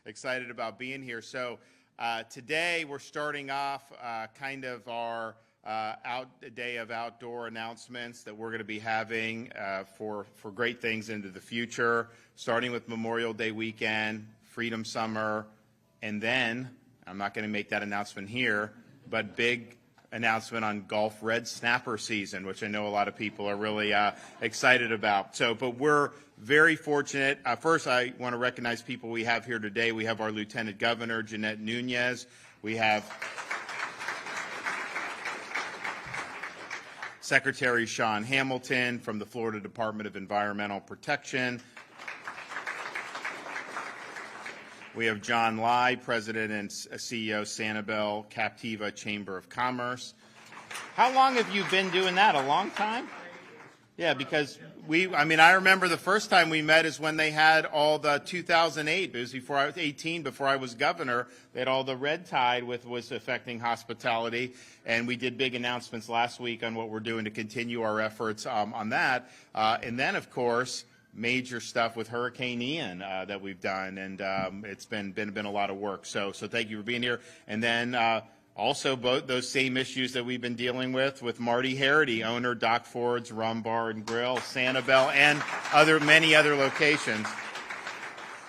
excited about being here. So today we're starting off kind of our day of outdoor announcements that we're going to be having for great things into the future, starting with Memorial Day weekend, Freedom Summer, and then, I'm not going to make that announcement here, but big announcement on Gulf Red Snapper season, which I know a lot of people are really excited about. But we're very fortunate. First, I want to recognize people we have here today. We have our Lieutenant Governor, Jeanette Nunez. We have Secretary Sean Hamilton from the Florida Department of Environmental Protection. We have John Lai, President and CEO, Sanibel Captiva Chamber of Commerce. How long have you been doing that? A long time? Yeah, because I remember the first time we met is when they had all the 2008, it was before I was 18, before I was governor, they had all the red tide was affecting hospitality, and we did big announcements last week on what we're doing to continue our efforts on that. And then, of course, major stuff with Hurricane Ian that we've done, and it's been a lot of work. So thank you for being here. And then also both those same issues that we've been dealing with Marty Harity, owner Doc Ford's Rum Bar and Grill, Sanibel, and many other locations.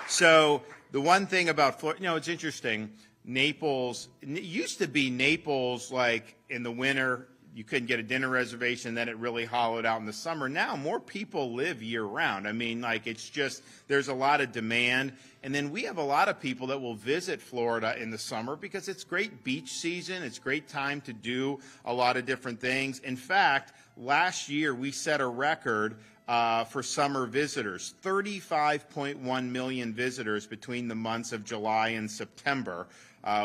So the one thing about Florida, it's interesting. Naples, it used to be Naples, like in the winter, you couldn't get a dinner reservation, then it really hollowed out in the summer. Now more people live year-round. It's just, there's a lot of demand. And then we have a lot of people that will visit Florida in the summer because it's great beach season. It's great time to do a lot of different things. In fact, last year we set a record for summer visitors, 35.1 million visitors between the months of July and September,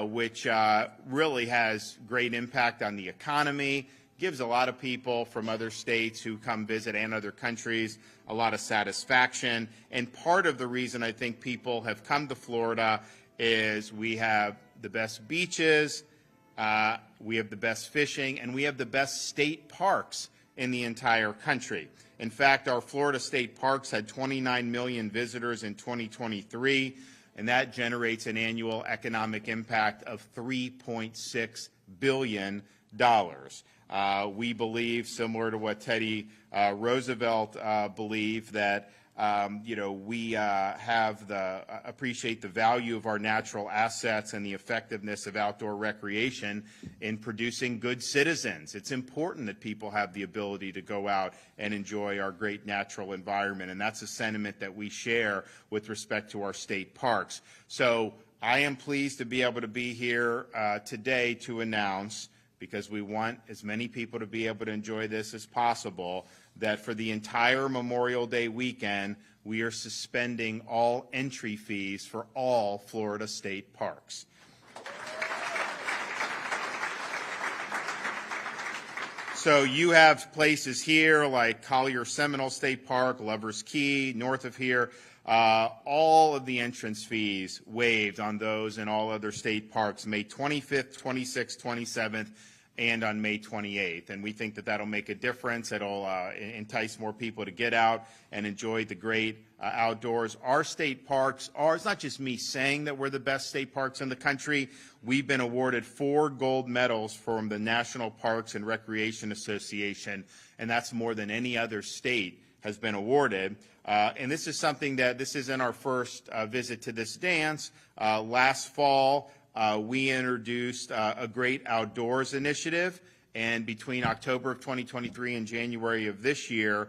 which really has great impact on the economy, gives a lot of people from other states who come visit and other countries a lot of satisfaction. And part of the reason I think people have come to Florida is we have the best beaches, we have the best fishing, and we have the best state parks in the entire country. In fact, our Florida state parks had 29 million visitors in 2023, and that generates an annual economic impact of $3.6 billion. We believe, similar to what Teddy Roosevelt believed, that we appreciate the value of our natural assets and the effectiveness of outdoor recreation in producing good citizens. It's important that people have the ability to go out and enjoy our great natural environment, and that's a sentiment that we share with respect to our state parks. So I am pleased to be able to be here today to announce, because we want as many people to be able to enjoy this as possible, that for the entire Memorial Day weekend, we are suspending all entry fees for all Florida state parks. So you have places here like Collier Seminole State Park, Lover's Key, north of here, all of the entrance fees waived on those and all other state parks, May 25th, 26th, 27th, and on May 28th. And we think that that'll make a difference. It'll entice more people to get out and enjoy the great outdoors. Our state parks are, it's not just me saying that we're the best state parks in the country. We've been awarded 4 gold medals from the National Parks and Recreation Association, and that's more than any other state has been awarded. And this is something that, this isn't our first visit to this dance. Last fall, we introduced a great outdoors initiative, and between October of 2023 and January of this year,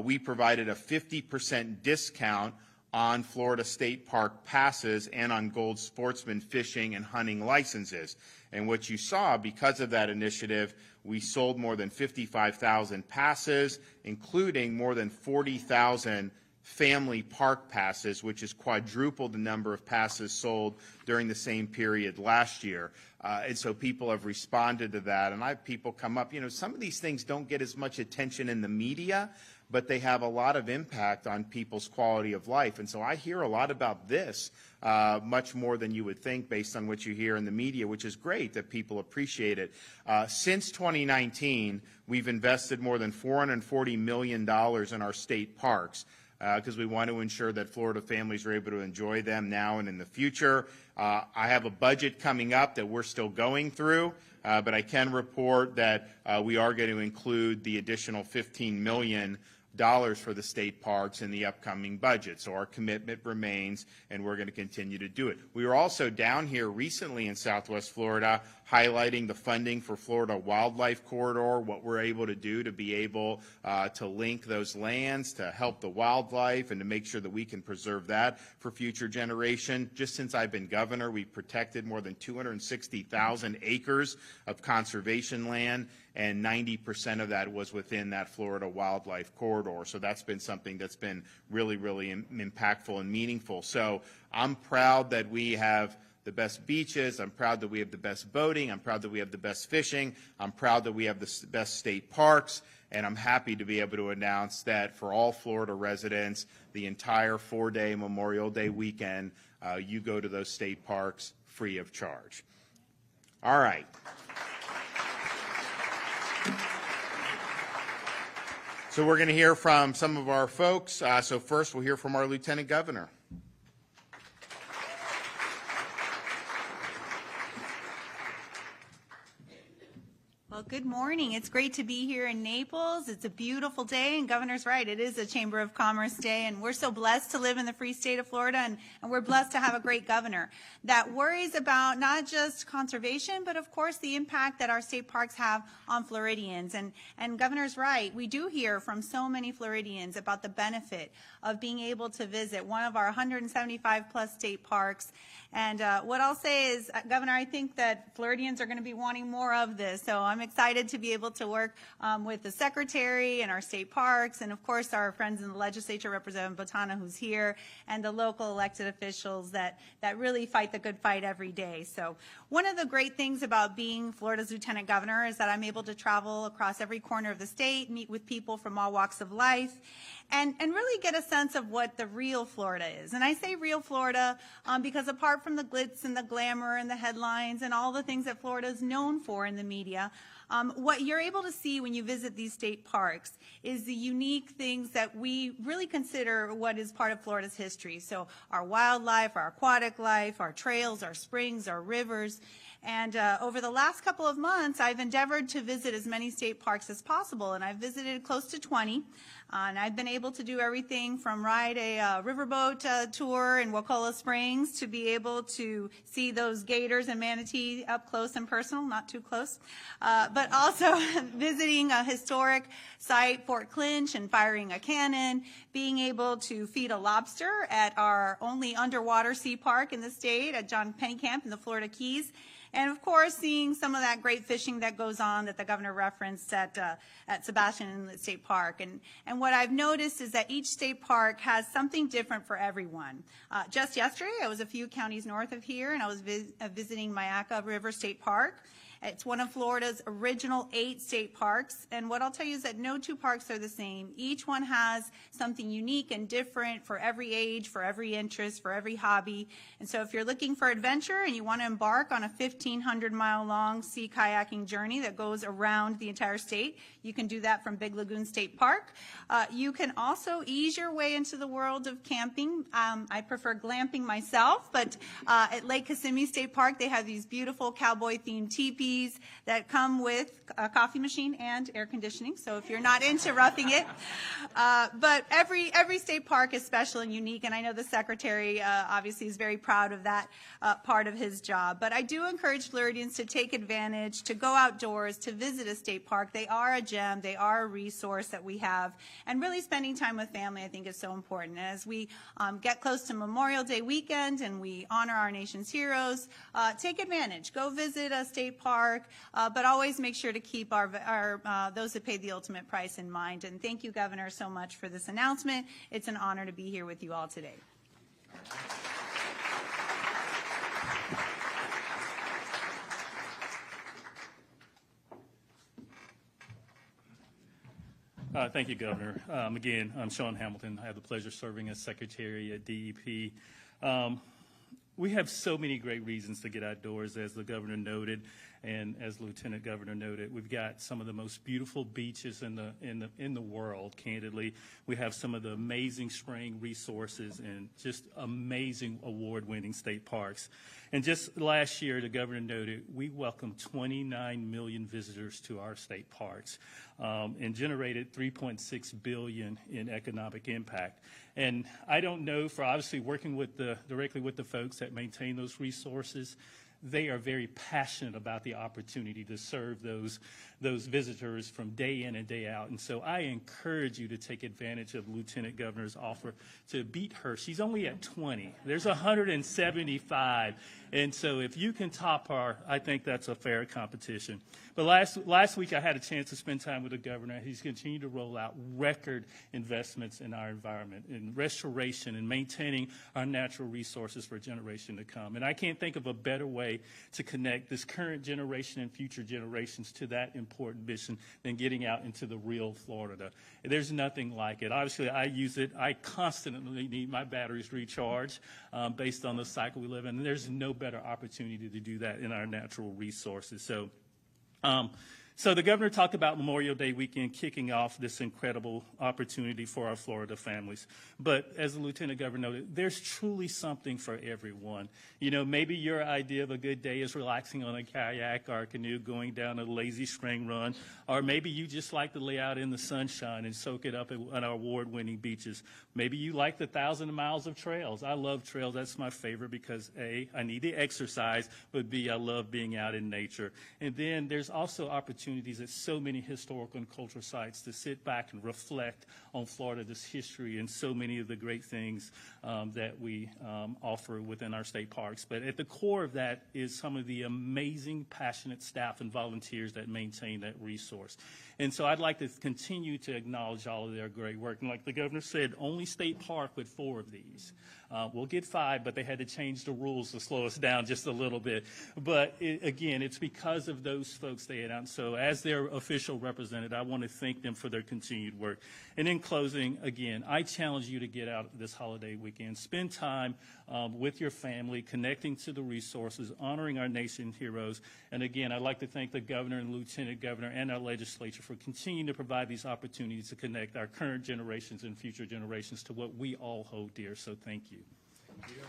we provided a 50% discount on Florida State Park passes and on Gold Sportsman fishing and hunting licenses. And what you saw, because of that initiative, we sold more than 55,000 passes, including more than 40,000 family park passes, which is quadrupled the number of passes sold during the same period last year. And so people have responded to that. And I have people come up, some of these things don't get as much attention in the media, but they have a lot of impact on people's quality of life. And so I hear a lot about this, much more than you would think based on what you hear in the media, which is great that people appreciate it. Since 2019, we've invested more than $440 million in our state parks. because we want to ensure that Florida families are able to enjoy them now and in the future. I have a budget coming up that we're still going through, but I can report that we are going to include the additional $15 million for the state parks in the upcoming budget. So our commitment remains, and we're going to continue to do it. We were also down here recently in Southwest Florida highlighting the funding for Florida Wildlife Corridor, what we're able to do to be able to link those lands, to help the wildlife, and to make sure that we can preserve that for future generation. Just since I've been governor, we've protected more than 260,000 acres of conservation land, and 90% of that was within that Florida Wildlife Corridor. So that's been something that's been really, really impactful and meaningful. So I'm proud that we have the best beaches. I'm proud that we have the best boating. I'm proud that we have the best fishing. I'm proud that we have the best state parks. And I'm happy to be able to announce that for all Florida residents, the entire 4-day Memorial Day weekend, you go to those state parks free of charge. All right. So we're going to hear from some of our folks. So first we'll hear from our Lieutenant Governor. Well, good morning. It's great to be here in Naples. It's a beautiful day, and Governor's right. It is a Chamber of Commerce day, and we're so blessed to live in the free state of Florida, and we're blessed to have a great governor that worries about not just conservation, but of course the impact that our state parks have on Floridians. And Governor's right. We do hear from so many Floridians about the benefit of being able to visit one of our 175 plus state parks. And what I'll say is, Governor, I think that Floridians are going to be wanting more of this. So I'm excited to be able to work with the Secretary and our state parks, and of course our friends in the legislature, Representative Botana, who's here, and the local elected officials that really fight the good fight every day. So one of the great things about being Florida's Lieutenant Governor is that I'm able to travel across every corner of the state, meet with people from all walks of life, and really get a sense of what the real Florida is. And I say real Florida because apart from the glitz and the glamour and the headlines and all the things that Florida is known for in the media, what you're able to see when you visit these state parks is the unique things that we really consider what is part of Florida's history. So our wildlife, our aquatic life, our trails, our springs, our rivers. And over the last couple of months, I've endeavored to visit as many state parks as possible, and I've visited close to 20. And I've been able to do everything from ride a riverboat tour in Wakulla Springs to be able to see those gators and manatee up close and personal, not too close, but also visiting a historic site, Fort Clinch, and firing a cannon, being able to feed a lobster at our only underwater sea park in the state at John Pennycamp in the Florida Keys. And of course, seeing some of that great fishing that goes on that the governor referenced at Sebastian Inlet State Park. And what I've noticed is that each state park has something different for everyone. Just yesterday, I was a few counties north of here, and I was visiting Mayaca River State Park. It's one of Florida's original 8 state parks, and what I'll tell you is that no 2 parks are the same. Each one has something unique and different for every age, for every interest, for every hobby. And so if you're looking for adventure and you want to embark on a 1,500-mile-long sea kayaking journey that goes around the entire state, you can do that from Big Lagoon State Park. You can also ease your way into the world of camping. I prefer glamping myself, but at Lake Kissimmee State Park, they have these beautiful cowboy-themed teepees that come with a coffee machine and air conditioning. So if you're not into roughing it, but every state park is special and unique, and I know the Secretary obviously is very proud of that part of his job. But I do encourage Floridians to take advantage, to go outdoors, to visit a state park. They are a gem, they are a resource that we have, and really spending time with family I think is so important. And as we get close to Memorial Day weekend and we honor our nation's heroes, take advantage, go visit a state park, but always make sure to keep our those that paid the ultimate price in mind. And thank you, Governor, so much for this announcement. It's an honor to be here with you all today. Thank you, Governor. Again, I'm Sean Hamilton. I have the pleasure of serving as Secretary at DEP. we have so many great reasons to get outdoors, as the governor noted, and as Lieutenant Governor noted. We've got some of the most beautiful beaches in the world, candidly. We have some of the amazing spring resources and just amazing award-winning state parks. And just last year, the governor noted, we welcomed 29 million visitors to our state parks and generated $3.6 billion in economic impact. And I don't know, for obviously working with directly with the folks that maintain those resources, they are very passionate about the opportunity to serve those visitors from day in and day out. And so I encourage you to take advantage of Lieutenant Governor's offer to beat her. She's only at 20. There's 175. And so if you can top her, I think that's a fair competition. But last week I had a chance to spend time with the governor. He's continued to roll out record investments in our environment, in restoration and maintaining our natural resources for a generation to come. And I can't think of a better way to connect this current generation and future generations to that important mission than getting out into the real Florida. There's nothing like it. Obviously, I use it. I constantly need my batteries recharged based on the cycle we live in. And there's no better opportunity to do that in our natural resources. So the governor talked about Memorial Day weekend kicking off this incredible opportunity for our Florida families. But as the Lieutenant Governor noted, there's truly something for everyone. You know, maybe your idea of a good day is relaxing on a kayak or a canoe, going down a lazy spring run, or maybe you just like to lay out in the sunshine and soak it up on our award-winning beaches. Maybe you like the 1,000 miles of trails. I love trails. That's my favorite because A, I need the exercise, but B, I love being out in nature. And then there's also opportunities at so many historical and cultural sites to sit back and reflect on Florida's history and so many of the great things that we offer within our state parks. But at the core of that is some of the amazing, passionate staff and volunteers that maintain that resource. And so I'd like to continue to acknowledge all of their great work. And like the governor said, only state park with 4 of these. We'll get 5, but they had to change the rules to slow us down just a little bit. But again, it's because of those folks they had out. So as their official representative, I want to thank them for their continued work. And in closing, again, I challenge you to get out this holiday weekend. Spend time with your family, connecting to the resources, honoring our nation's heroes. And again, I'd like to thank the governor and lieutenant governor and our legislature for continuing to provide these opportunities to connect our current generations and future generations to what we all hold dear. So thank you. Thank you.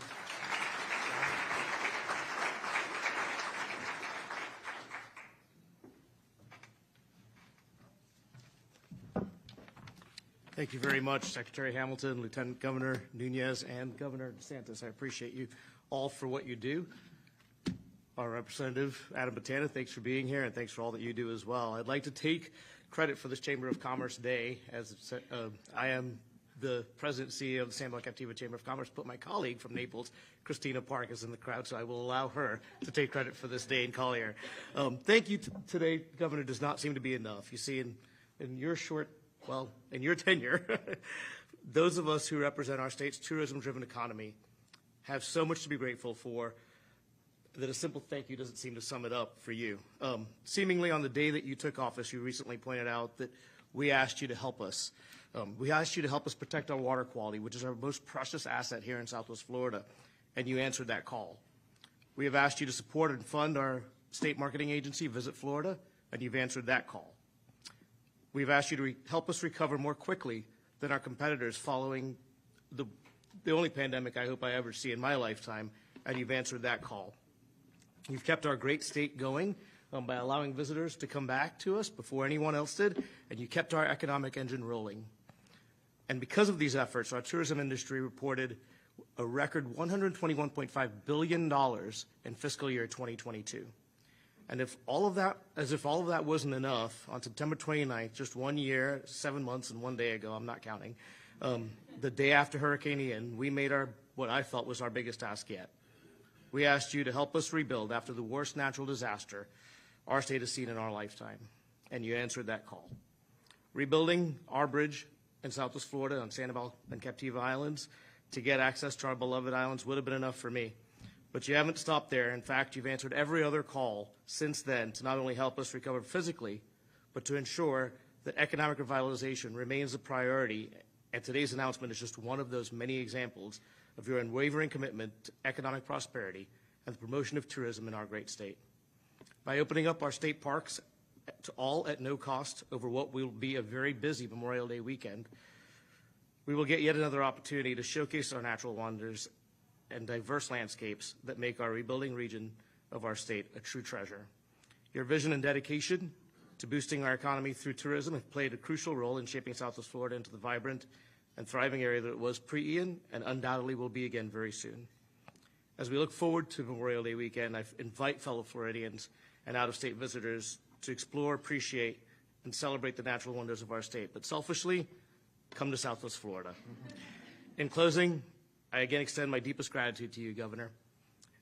Thank you very much, Secretary Hamilton, Lieutenant Governor Nunez, and Governor DeSantis. I appreciate you all for what you do. Our Representative Adam Botana, thanks for being here, and thanks for all that you do as well. I'd like to take credit for this Chamber of Commerce Day, as I am the President and CEO of the Sanibel Captiva Chamber of Commerce, but my colleague from Naples, Christina Park, is in the crowd, so I will allow her to take credit for this day in Collier. Thank you today, Governor, does not seem to be enough. You see, in your in your tenure, those of us who represent our state's tourism-driven economy have so much to be grateful for that a simple thank you doesn't seem to sum it up for you. Seemingly on the day that you took office, you recently pointed out that we asked you to help us. We asked you to help us protect our water quality, which is our most precious asset here in Southwest Florida, and you answered that call. We have asked you to support and fund our state marketing agency, Visit Florida, and you've answered that call. We've asked you to help us recover more quickly than our competitors following the only pandemic I hope I ever see in my lifetime, and you've answered that call. You've kept our great state going by allowing visitors to come back to us before anyone else did, and you kept our economic engine rolling. And because of these efforts, our tourism industry reported a record $121.5 billion in fiscal year 2022. And if all of that wasn't enough, on September 29th, just 1 year, 7 months, and 1 day ago, I'm not counting, the day after Hurricane Ian, we made what I felt was our biggest ask yet. We asked you to help us rebuild after the worst natural disaster our state has seen in our lifetime, and you answered that call. Rebuilding our bridge in Southwest Florida on Sanibel and Captiva Islands to get access to our beloved islands would have been enough for me. But you haven't stopped there. In fact, you've answered every other call since then to not only help us recover physically, but to ensure that economic revitalization remains a priority. And today's announcement is just one of those many examples of your unwavering commitment to economic prosperity and the promotion of tourism in our great state. By opening up our state parks to all at no cost over what will be a very busy Memorial Day weekend, we will get yet another opportunity to showcase our natural wonders and diverse landscapes that make our rebuilding region of our state a true treasure. Your vision and dedication to boosting our economy through tourism have played a crucial role in shaping Southwest Florida into the vibrant and thriving area that it was pre-Ian and undoubtedly will be again very soon. As we look forward to Memorial Day weekend, I invite fellow Floridians and out-of-state visitors to explore, appreciate, and celebrate the natural wonders of our state. But selfishly, come to Southwest Florida. In closing, I again extend my deepest gratitude to you, Governor,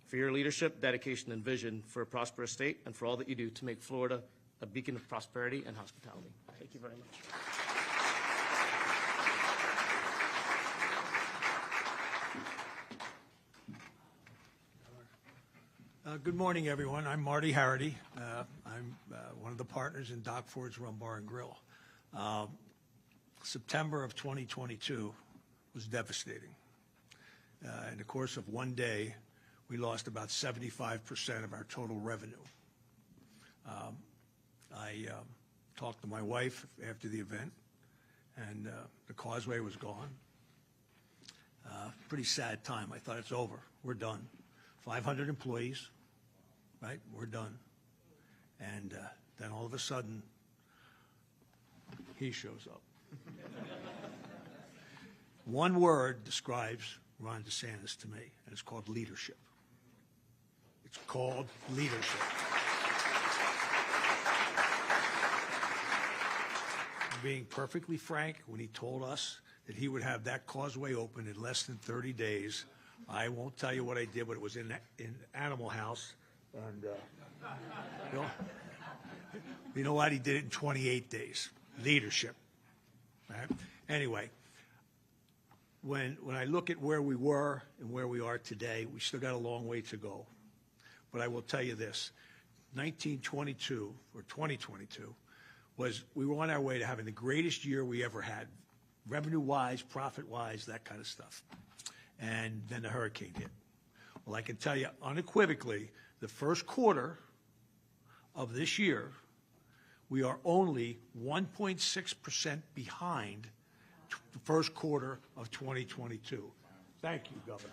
for your leadership, dedication, and vision for a prosperous state and for all that you do to make Florida a beacon of prosperity and hospitality. Thank you very much. Good morning, everyone. I'm Marty Harity. I'm one of the partners in Doc Ford's Rum Bar and Grill. September of 2022 was devastating. In the course of one day, we lost about 75% of our total revenue. I talked to my wife after the event, and the causeway was gone. Pretty sad time. I thought, it's over. We're done. 500 employees, right? We're done. And then all of a sudden, he shows up. One word describes Ron DeSantis to me, and it's called leadership. It's called leadership. Being perfectly frank, when he told us that he would have that causeway open in less than 30 days, I won't tell you what I did, but it was in Animal House. And you know what? He did it in 28 days. Leadership. Right? Anyway, when I look at where we were and where we are today, we still got a long way to go. But I will tell you this, 1922 or 2022 we were on our way to having the greatest year we ever had, revenue-wise, profit-wise, that kind of stuff. And then the hurricane hit. Well, I can tell you unequivocally, the first quarter of this year, we are only 1.6% behind the first quarter of 2022. Thank you, Governor.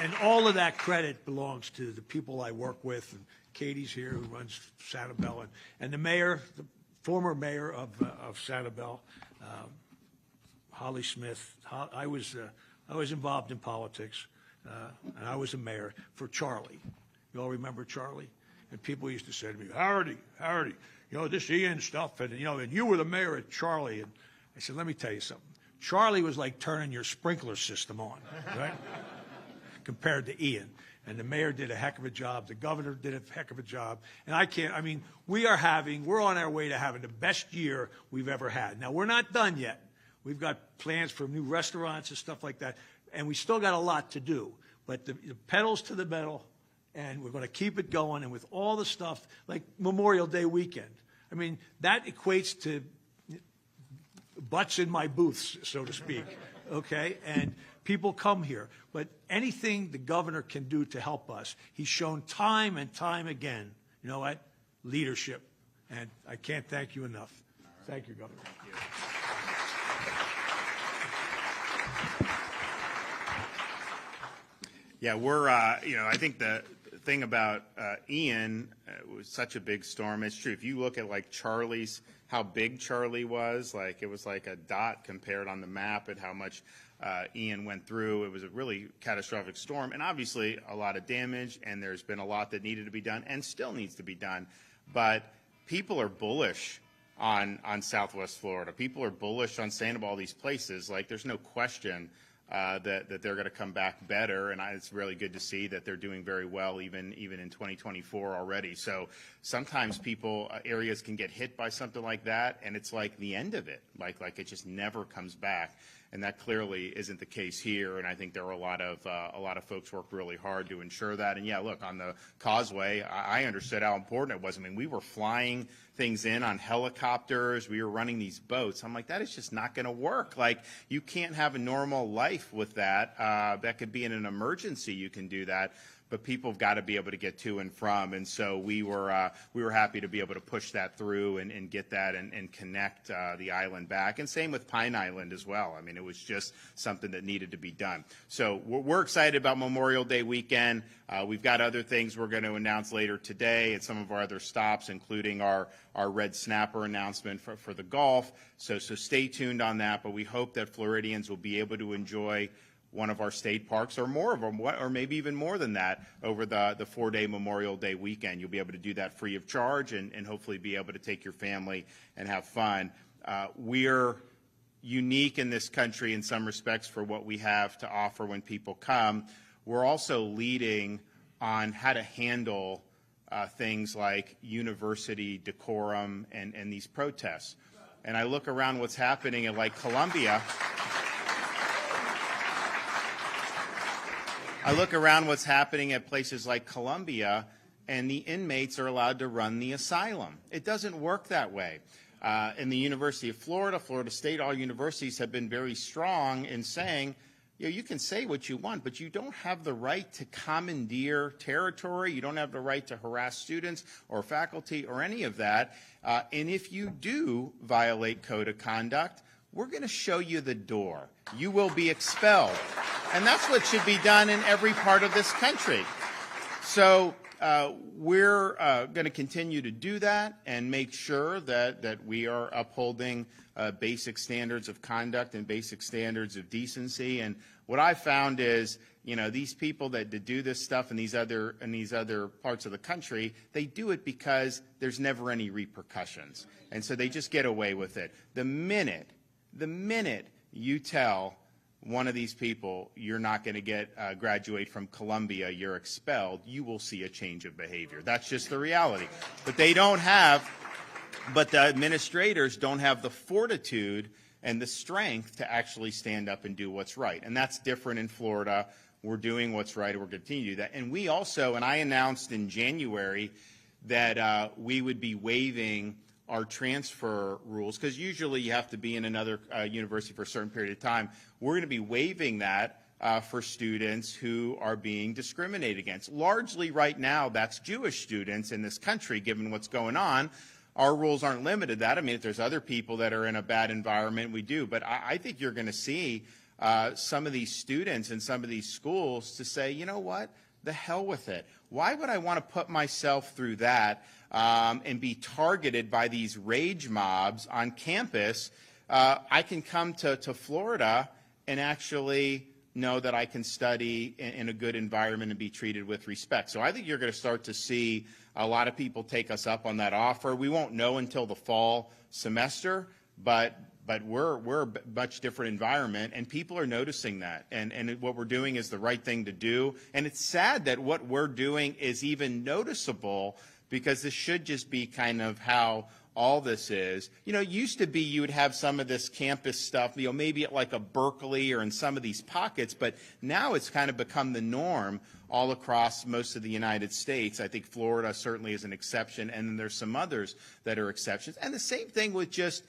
And all of that credit belongs to the people I work with, and Katie's here, who runs Sanibel, and the mayor, the former mayor of Sanibel, Holly Smith. I was involved in politics, and I was a mayor for Charlie. You all remember Charlie? And people used to say to me, Harity, this Ian stuff, and you were the mayor at Charlie. And I said, let me tell you something. Charlie was like turning your sprinkler system on, right? Compared to Ian. And the mayor did a heck of a job. The governor did a heck of a job. And we're on our way to having the best year we've ever had. Now, we're not done yet. We've got plans for new restaurants and stuff like that. And we still got a lot to do. But the pedal's to the metal, and we're going to keep it going. And with all the stuff, like Memorial Day weekend, that equates to butts in my booths, so to speak, okay? And people come here. But anything the governor can do to help us, he's shown time and time again, you know what? Leadership. And I can't thank you enough. Thank you, Governor. Thank you. Yeah, we're, I think the thing about Ian was such a big storm. It's true. If you look at like Charlie's, how big Charlie was, like it was like a dot compared on the map at how much Ian went through. It was a really catastrophic storm, and obviously a lot of damage, and there's been a lot that needed to be done and still needs to be done. But people are bullish on Southwest Florida. People are bullish on Sanibel, these places. Like there's no question that they're going to come back better, and it's really good to see that they're doing very well even in 2024 already. So sometimes areas can get hit by something like that, and it's like the end of it, like it just never comes back. and that clearly isn't the case here. And I think there are a lot of folks worked really hard to ensure that. And yeah, look, on the causeway, I understood how important it was. I mean, we were flying things in on helicopters. We were running these boats. I'm like, that is just not going to work. Like, you can't have a normal life with that. That could be in an emergency. You can do that. But people have got to be able to get to and from, and so we were happy to be able to push that through and get that and connect the island back. And same with Pine Island as well. I mean, it was just something that needed to be done. So we're excited about Memorial Day weekend. We've got other things we're going to announce later today at some of our other stops, including our red snapper announcement for the golf. So stay tuned on that. But we hope that Floridians will be able to enjoy one of our state parks, or more of them, or maybe even more than that, over the 4-day Memorial Day weekend. You'll be able to do that free of charge and hopefully be able to take your family and have fun. We're unique in this country in some respects for what we have to offer when people come. We're also leading on how to handle things like university decorum and these protests. And I look around what's happening at like Columbia. I look around what's happening at places like Columbia, and the inmates are allowed to run the asylum. It doesn't work that way. In the University of Florida, Florida State, all universities have been very strong in saying, you can say what you want, but you don't have the right to commandeer territory. You don't have the right to harass students or faculty or any of that. And if you do violate code of conduct, we're going to show you the door. You will be expelled. And that's what should be done in every part of this country. So we're going to continue to do that and make sure that we are upholding basic standards of conduct and basic standards of decency. And what I found is, these people that do this stuff in these other parts of the country, they do it because there's never any repercussions. And so they just get away with it. The minute you tell one of these people, you're not going to graduate from Columbia, you're expelled, you will see a change of behavior. That's just the reality. But the administrators don't have the fortitude and the strength to actually stand up and do what's right. And that's different in Florida. We're doing what's right, and we're going to continue to do that. And we also, and I announced in January that we would be waiving our transfer rules, because usually you have to be in another university for a certain period of time. We're going to be waiving that for students who are being discriminated against. Largely right now, that's Jewish students in this country, given what's going on. Our rules aren't limited to that. I mean, if there's other people that are in a bad environment, we do. But I think you're going to see some of these students in some of these schools to say, you know what, the hell with it. Why would I want to put myself through that and be targeted by these rage mobs on campus? I can come to Florida and actually know that I can study in a good environment and be treated with respect. So I think you're going to start to see a lot of people take us up on that offer. We won't know until the fall semester, but we're a much different environment, and people are noticing that. And what we're doing is the right thing to do. And it's sad that what we're doing is even noticeable, because this should just be kind of how all this is. It used to be you would have some of this campus stuff, maybe at like a Berkeley or in some of these pockets, but now it's kind of become the norm all across most of the United States. I think Florida certainly is an exception, and then there's some others that are exceptions. And the same thing with just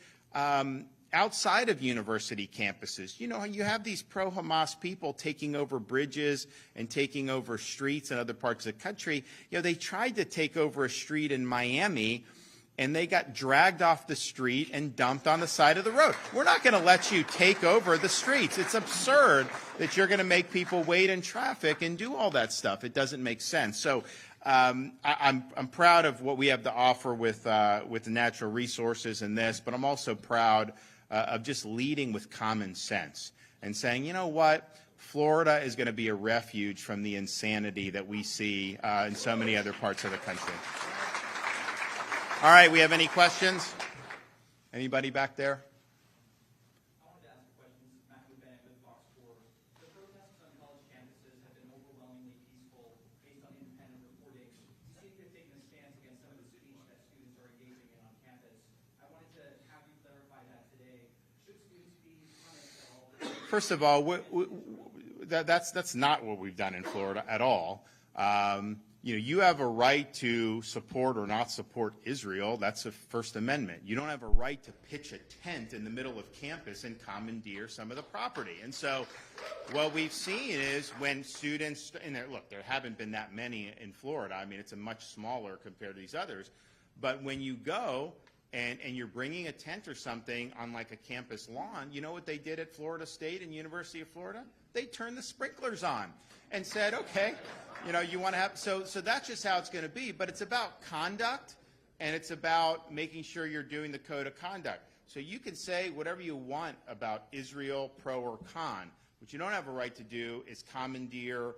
outside of university campuses. You have these pro-Hamas people taking over bridges and taking over streets in other parts of the country. They tried to take over a street in Miami, and they got dragged off the street and dumped on the side of the road. We're not going to let you take over the streets. It's absurd that you're going to make people wait in traffic and do all that stuff. It doesn't make sense. So I'm proud of what we have to offer with the natural resources in this, but I'm also proud of just leading with common sense and saying, you know what, Florida is going to be a refuge from the insanity that we see in so many other parts of the country. All right, we have any questions? Anybody back there? I wanted to ask a question. This is Matthew Bennett with Fox 4. The protests on college campuses have been overwhelmingly peaceful based on independent reporting. You seem to have taken a stance against some of the speech that students are engaging in on campus. I wanted to have you clarify that today. Should students be punished at all for first of all, that's not what we've done in Florida at all. You have a right to support or not support Israel. That's a First Amendment. You don't have a right to pitch a tent in the middle of campus and commandeer some of the property. And so what we've seen is when students, and look, there haven't been that many in Florida. I mean, it's a much smaller compared to these others. But when you go and you're bringing a tent or something on like a campus lawn, you know what they did at Florida State and University of Florida? They turned the sprinklers on and said, okay, you want to have, so that's just how it's going to be. But it's about conduct, and it's about making sure you're doing the code of conduct. So you can say whatever you want about Israel, pro or con. What you don't have a right to do is commandeer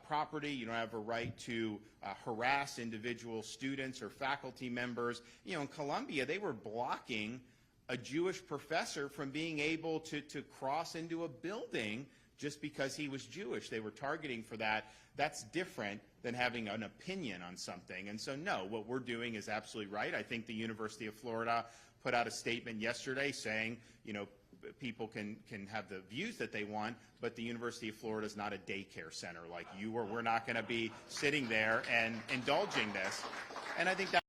property. You don't have a right to harass individual students or faculty members. In Columbia, they were blocking a Jewish professor from being able to cross into a building just because he was Jewish. They were targeting for that. That's different than having an opinion on something. And so, no, what we're doing is absolutely right. I think the University of Florida put out a statement yesterday saying, people can have the views that they want, but the University of Florida is not a daycare center like you or we're not going to be sitting there and indulging this. And I think that